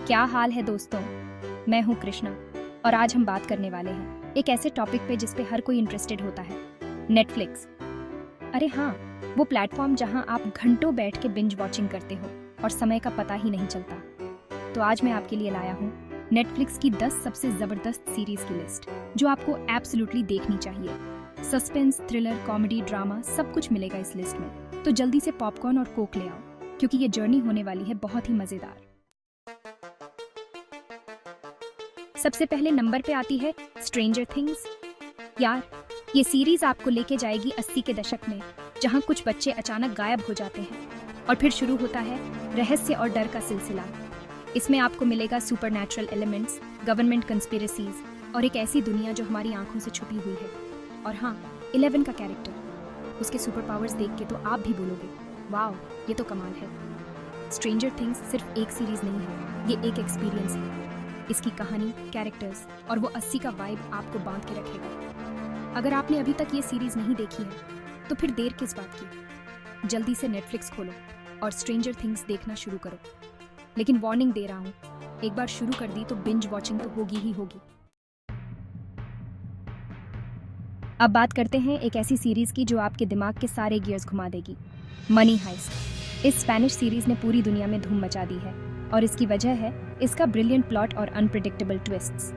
क्या हाल है दोस्तों। मैं हूँ कृष्णा और आज हम बात करने वाले हैं एक ऐसे टॉपिक पे जिस पे हर कोई इंटरेस्टेड होता है, नेटफ्लिक्स। अरे हाँ, वो प्लेटफॉर्म जहाँ आप घंटों बैठ के बिंज वॉचिंग करते हो और समय का पता ही नहीं चलता। तो आज मैं आपके लिए लाया हूँ नेटफ्लिक्स की 10 सबसे ज़बरदस्त सीरीज की लिस्ट जो आपको एब्सोल्युटली देखनी चाहिए। सस्पेंस, थ्रिलर, कॉमेडी, ड्रामा सब कुछ मिलेगा इस लिस्ट में। तो जल्दी से पॉपकॉर्न और कोक ले आओ क्योंकि ये जर्नी होने वाली है बहुत ही मज़ेदार। सबसे पहले नंबर पे आती है स्ट्रेंजर थिंग्स। यार, ये सीरीज आपको लेके जाएगी 80 के दशक में, जहाँ कुछ बच्चे अचानक गायब हो जाते हैं और फिर शुरू होता है रहस्य और डर का सिलसिला। इसमें आपको मिलेगा सुपरनैचुरल एलिमेंट्स, गवर्नमेंट कंस्पिरेसीज और एक ऐसी दुनिया जो हमारी आंखों से छुपी हुई है। और हाँ, 11 का कैरेक्टर, उसके सुपर पावर्स देख के तो आप भी बोलोगे वाओ, ये तो कमाल है। स्ट्रेंजर थिंग्स सिर्फ एक सीरीज नहीं है, ये एक एक्सपीरियंस है। इसकी कहानी, कैरेक्टर्स और वो 80 का वाइब आपको बांध के रखेगा। अगर आपने अभी तक ये सीरीज नहीं देखी है तो फिर देर किस बात की, जल्दी से नेटफ्लिक्स खोलो और स्ट्रेंजर थिंग्स देखना शुरू करो। लेकिन वार्निंग दे रहा हूँ, एक बार शुरू कर दी तो बिंज वॉचिंग तो होगी ही होगी। अब बात करते हैं एक ऐसी सीरीज की जो आपके दिमाग के सारे गियर्स घुमा देगी, मनी हाइस्ट। इस स्पेनिश सीरीज ने पूरी दुनिया में धूम मचा दी है और इसकी वजह है इसका ब्रिलियंट प्लॉट और अनप्रिडिक्टेबल ट्विस्ट्स।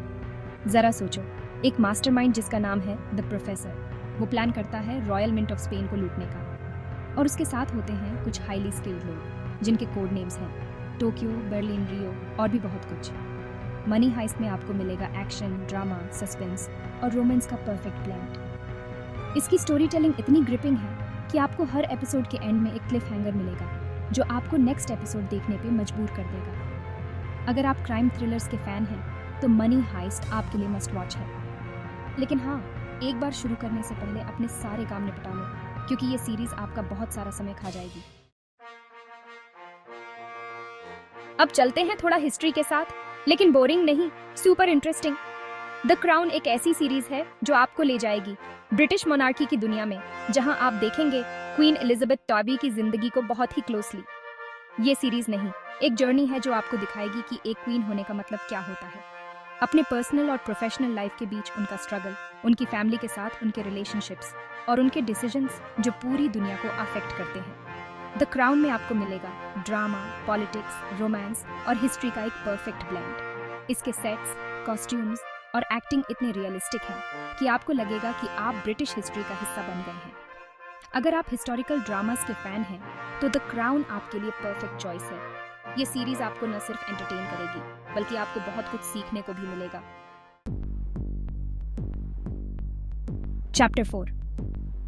जरा सोचो, एक मास्टरमाइंड जिसका नाम है द प्रोफेसर, वो प्लान करता है रॉयल मिंट ऑफ स्पेन को लूटने का, और उसके साथ होते हैं कुछ हाईली स्किल्ड लोग जिनके कोड नेम्स हैं टोक्यो, बर्लिन, रियो और भी बहुत कुछ। मनी हाइस्ट में आपको मिलेगा एक्शन, ड्रामा, सस्पेंस और रोमांस का परफेक्ट ब्लेंड। इसकी स्टोरी टेलिंग इतनी ग्रिपिंग है कि आपको हर एपिसोड के एंड में एक क्लिफ हैंगर मिलेगा जो आपको नेक्स्ट एपिसोड देखने पे मजबूर कर देगा। अगर आप क्राइम थ्रिलर्स के फैन हैं तो मनी हाइस्ट आपके लिए मस्ट वॉच है। लेकिन हाँ, एक बार शुरू करने से पहले अपने सारे काम निपटा लो क्योंकि ये सीरीज आपका बहुत सारा समय खा जाएगी। अब चलते हैं थोड़ा हिस्ट्री के साथ, लेकिन बोरिंग नहीं, सुपर इंटरेस्टिंग। द क्राउन एक ऐसी सीरीज है जो आपको ले जाएगी ब्रिटिश मोनार्की की दुनिया में, जहां आप देखेंगे क्वीन एलिजाबेथ टॉबी की जिंदगी को बहुत ही क्लोजली। ये सीरीज नहीं, एक जर्नी है जो आपको दिखाएगी कि एक क्वीन होने का मतलब क्या होता है, अपने पर्सनल और प्रोफेशनल लाइफ के बीच उनका स्ट्रगल, उनकी फैमिली के साथ उनके रिलेशनशिप्स और उनके डिसीजंस जो पूरी दुनिया को अफेक्ट करते हैं। द क्राउन में आपको मिलेगा ड्रामा, पॉलिटिक्स, रोमांस और हिस्ट्री का एक परफेक्ट ब्लेंड। इसके सेट्स, कॉस्ट्यूम्स और एक्टिंग इतने रियलिस्टिक हैं कि आपको लगेगा कि आप ब्रिटिश हिस्ट्री का हिस्सा बन गए हैं। अगर आप हिस्टोरिकल ड्रामास के फैन हैं तो द क्राउन आपके लिए परफेक्ट चॉइस है। ये सीरीज आपको न सिर्फ एंटरटेन करेगी बल्कि आपको बहुत कुछ सीखने को भी मिलेगा। चैप्टर 4।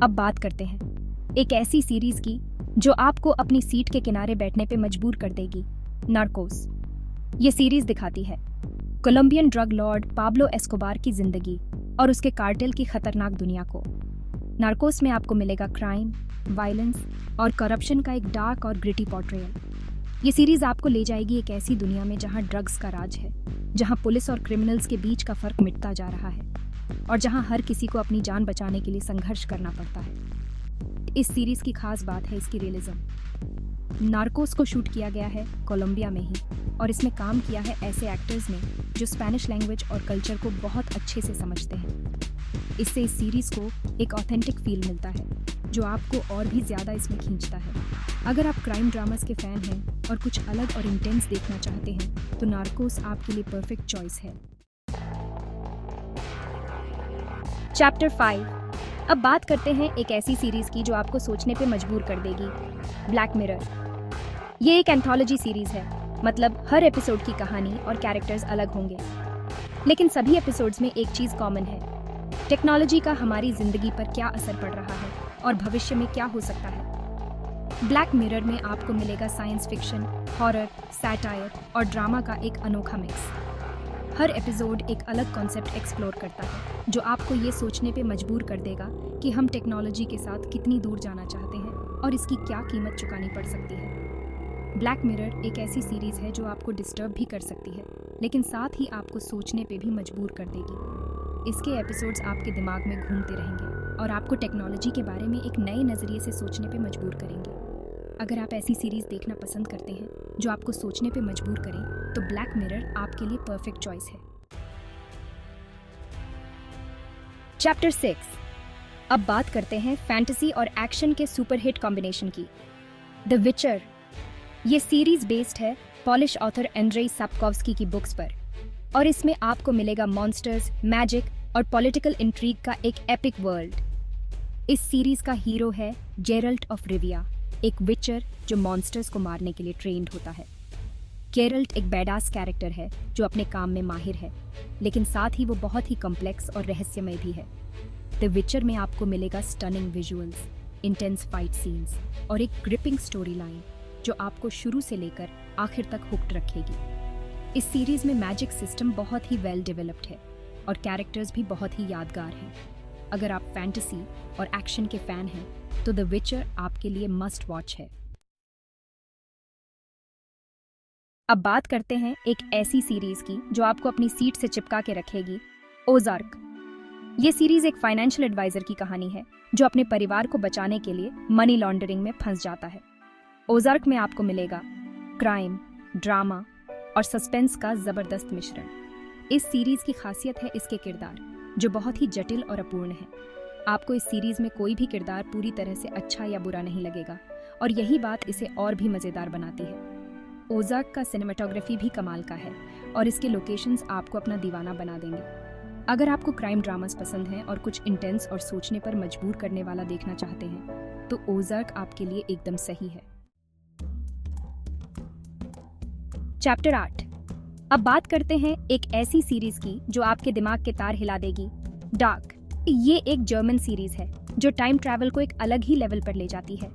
अब बात करते हैं एक ऐसी सीरीज की जो आपको अपनी सीट के किनारे बैठने पे मजबूर कर देगी, नार्कोस। ये सीरीज दिखाती है Colombian drug lord Pablo Escobar की जिंदगी और उसके कार्टेल की खतरनाक दुनिया को। नार्कोस में आपको मिलेगा क्राइम, वायलेंस और करप्शन का एक डार्क और ग्रिटी पोर्ट्रेयल। ये सीरीज आपको ले जाएगी एक ऐसी दुनिया में जहां ड्रग्स का राज है, जहां पुलिस और क्रिमिनल्स के बीच का फर्क मिटता जा रहा है और जहां हर किसी को अपनी जान बचाने के लिए संघर्ष करना पड़ता है। इस सीरीज की खास बात है इसकी रियलिज्म। नार्कोस को शूट किया गया है कोलंबिया में ही और इसमें काम किया है ऐसे एक्टर्स ने जो स्पेनिश लैंग्वेज और कल्चर को बहुत अच्छे से समझते हैं। इससे इस सीरीज को एक ऑथेंटिक फील मिलता है जो आपको और भी ज़्यादा इसमें खींचता है। अगर आप क्राइम ड्रामास के फैन हैं और कुछ अलग और इंटेंस देखना चाहते हैं तो नार्कोस आपके लिए परफेक्ट चॉइस है। चैप्टर 5। अब बात करते हैं एक ऐसी सीरीज की जो आपको सोचने पे मजबूर कर देगी, ब्लैक मिरर। ये एक एंथोलॉजी सीरीज है, मतलब हर एपिसोड की कहानी और कैरेक्टर्स अलग होंगे, लेकिन सभी एपिसोड्स में एक चीज़ कॉमन है, टेक्नोलॉजी का हमारी जिंदगी पर क्या असर पड़ रहा है और भविष्य में क्या हो सकता है। ब्लैक मिरर में आपको मिलेगा साइंस फिक्शन, हॉरर, सैटायर और ड्रामा का एक अनोखा मिक्स। हर एपिसोड एक अलग कॉन्सेप्ट एक्सप्लोर करता है जो आपको ये सोचने पे मजबूर कर देगा कि हम टेक्नोलॉजी के साथ कितनी दूर जाना चाहते हैं और इसकी क्या कीमत चुकानी पड़ सकती है। ब्लैक मिरर एक ऐसी सीरीज है जो आपको डिस्टर्ब भी कर सकती है, लेकिन साथ ही आपको सोचने पे भी मजबूर कर देगी। इसके एपिसोड्स आपके दिमाग में घूमते रहेंगे और आपको टेक्नोलॉजी के बारे में एक नए नज़रिए से सोचने पे मजबूर करेंगे। अगर आप ऐसी सीरीज देखना पसंद करते हैं जो आपको सोचने पे मजबूर करें, तो ब्लैक मिरर आपके लिए परफेक्ट चॉइस है। चैप्टर 6। अब बात करते हैं फैंटेसी और एक्शन के सुपरहिट कॉम्बिनेशन की। द विचर। ये सीरीज बेस्ड है पॉलिश ऑथर एंड्रेई सैप्कोव्स्की की बुक्स पर, और इसमें आपको मिलेगा मॉन्स्टर्स, मैजिक और पॉलिटिकल इंट्रीग का एक एपिक वर्ल्ड। इस सीरीज का हीरो है जेरल्ट ऑफ रिविया, एक विचर जो मॉन्स्टर्स को मारने के लिए ट्रेंड होता है। जेरल्ट एक बैडास कैरेक्टर है जो अपने काम में माहिर है, लेकिन साथ ही वो बहुत ही कॉम्प्लेक्स और रहस्यमय भी है। द विचर में आपको मिलेगा stunning visuals, intense fight scenes और एक ग्रिपिंग स्टोरी लाइन जो आपको शुरू से लेकर आखिर तक हुक्ड रखेगी। इस सीरीज में मैजिक सिस्टम बहुत ही वेल डेवलप्ड है और कैरेक्टर्स भी बहुत ही यादगार हैं। अगर आप फैंटेसी और एक्शन के फैन हैं तो द विचर आपके लिए मस्ट वॉच है। अब बात करते हैं एक ऐसी सीरीज की जो आपको अपनी सीट से चिपका के रखेगी, ओज़ार्क। ये सीरीज एक फाइनेंशियल एडवाइजर की कहानी है जो अपने परिवार को बचाने के लिए मनी लॉन्ड्रिंग में फंस जाता है। ओज़ार्क में आपको मिलेगा क्राइम, ड्रामा और सस्पेंस का जबरदस्त मिश्रण। इस सीरीज की खासियत है इसके किरदार, जो बहुत ही जटिल और अपूर्ण है। आपको इस सीरीज में कोई भी किरदार पूरी तरह से अच्छा या बुरा नहीं लगेगा, और यही बात इसे और भी मजेदार बनाती है। ओज़ार्क का सिनेमेटोग्राफी भी कमाल का है और इसके लोकेशंस आपको अपना दीवाना बना देंगे। अगर आपको क्राइम ड्रामास पसंद हैं और कुछ इंटेंस और सोचने पर मजबूर करने वाला देखना चाहते हैं, तो ओज़ार्क आपके लिए एकदम सही है। चैप्टर 8। अब बात करते हैं एक ऐसी सीरीज की जो आपके दिमाग के तार हिला देगी, डार्क। ये एक जर्मन सीरीज है जो टाइम ट्रैवल को एक अलग ही लेवल पर ले जाती है।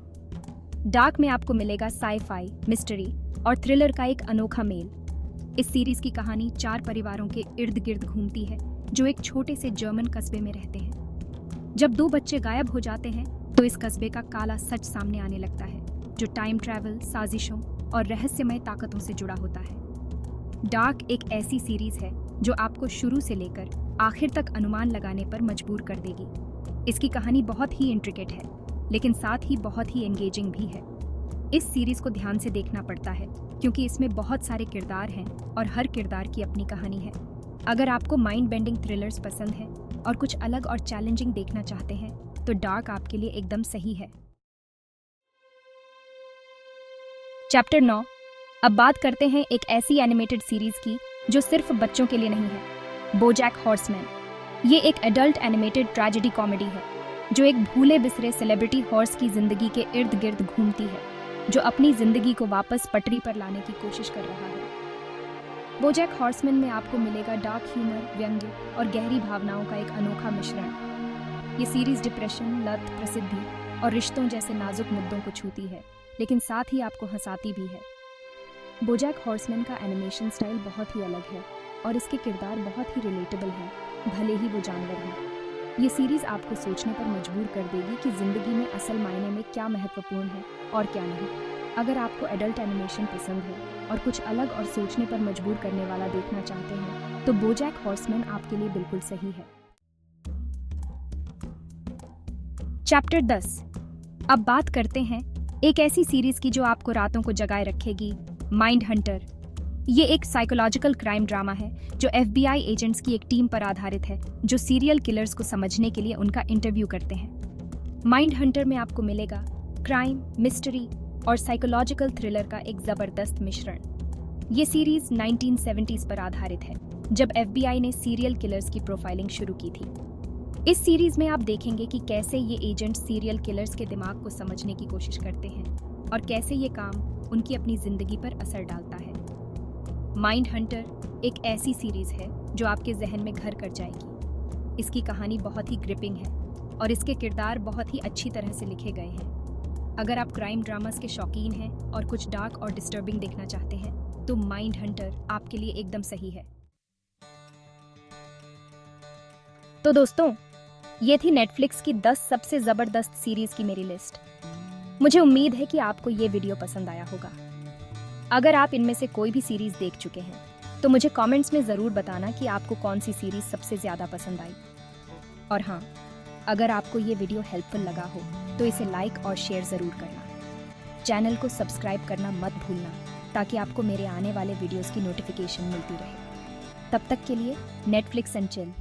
डार्क में आपको मिलेगा साई-फाई, मिस्ट्री और थ्रिलर का एक अनोखा मेल। इस सीरीज की कहानी 4 परिवारों के इर्द गिर्द घूमती है जो एक छोटे से जर्मन कस्बे में रहते हैं। जब 2 बच्चे गायब हो जाते हैं तो इस कस्बे का काला सच सामने आने लगता है, जो टाइम ट्रैवल, साजिशों और रहस्यमय ताकतों से जुड़ा होता है। डार्क एक ऐसी सीरीज है जो आपको शुरू से लेकर आखिर तक अनुमान लगाने पर मजबूर कर देगी। इसकी कहानी बहुत ही इंट्रिकेट है, लेकिन साथ ही बहुत ही एंगेजिंग भी है। इस सीरीज को ध्यान से देखना पड़ता है क्योंकि इसमें बहुत सारे किरदार हैं और हर किरदार की अपनी कहानी है। अगर आपको माइंड बेंडिंग थ्रिलर्स पसंद है और कुछ अलग और चैलेंजिंग देखना चाहते हैं, तो डार्क आपके लिए एकदम सही है। चैप्टर 9। अब बात करते हैं एक ऐसी एनिमेटेड सीरीज की जो सिर्फ बच्चों के लिए नहीं है, बोजैक हॉर्समैन। ये एक एडल्ट एनिमेटेड ट्रेजेडी कॉमेडी है जो एक भूले बिसरे सेलिब्रिटी हॉर्स की जिंदगी के इर्द गिर्द घूमती है, जो अपनी जिंदगी को वापस पटरी पर लाने की कोशिश कर रहा है। बोजैक हॉर्समैन में आपको मिलेगा डार्क ह्यूमर, व्यंग्य और गहरी भावनाओं का एक अनोखा मिश्रण। ये सीरीज डिप्रेशन, लत, प्रसिद्धि और रिश्तों जैसे नाजुक मुद्दों को छूती है, लेकिन साथ ही आपको हंसाती भी है। बोजैक हॉर्समैन का एनिमेशन स्टाइल बहुत ही अलग है और इसके किरदार बहुत ही रिलेटेबल हैं, भले ही वो जानवर हैं। ये सीरीज आपको सोचने पर मजबूर कर देगी कि जिंदगी में असल मायने में क्या महत्वपूर्ण है और क्या नहीं। अगर आपको एडल्ट एनिमेशन पसंद है और कुछ अलग और सोचने पर मजबूर करने वाला देखना चाहते हैं, तो बोजैक हॉर्समैन आपके लिए बिल्कुल सही है। चैप्टर 10। अब बात करते हैं एक ऐसी सीरीज की जो आपको रातों को जगाए रखेगी, माइंड हंटर। ये एक साइकोलॉजिकल क्राइम ड्रामा है जो FBI एजेंट्स की एक टीम पर आधारित है जो सीरियल किलर्स को समझने के लिए उनका इंटरव्यू करते हैं। माइंड हंटर में आपको मिलेगा क्राइम, मिस्ट्री और साइकोलॉजिकल थ्रिलर का एक जबरदस्त मिश्रण। ये सीरीज 1970s पर आधारित है, जब FBI ने सीरियल किलर्स की प्रोफाइलिंग शुरू की थी। इस सीरीज में आप देखेंगे कि कैसे ये एजेंट सीरियल किलर्स के दिमाग को समझने की कोशिश करते हैं और कैसे ये काम उनकी अपनी जिंदगी पर असर डालता है। माइंड हंटर एक ऐसी सीरीज है जो आपके जहन में घर कर जाएगी। इसकी कहानी बहुत ही ग्रिपिंग है और इसके किरदार बहुत ही अच्छी तरह से लिखे गए हैं। अगर आप क्राइम ड्रामास के शौकीन हैं और कुछ डार्क और डिस्टर्बिंग देखना चाहते हैं, तो माइंड हंटर आपके लिए एकदम सही है। तो दोस्तों, ये थी नेटफ्लिक्स की 10 सबसे जबरदस्त सीरीज की मेरी लिस्ट। मुझे उम्मीद है कि आपको ये वीडियो पसंद आया होगा। अगर आप इनमें से कोई भी सीरीज देख चुके हैं, तो मुझे कमेंट्स में ज़रूर बताना कि आपको कौन सी सीरीज सबसे ज़्यादा पसंद आई। और हाँ, अगर आपको ये वीडियो हेल्पफुल लगा हो तो इसे लाइक और शेयर ज़रूर करना। चैनल को सब्सक्राइब करना मत भूलना ताकि आपको मेरे आने वाले वीडियोस की नोटिफिकेशन मिलती रहे। तब तक के लिए नेटफ्लिक्स एंड चिल।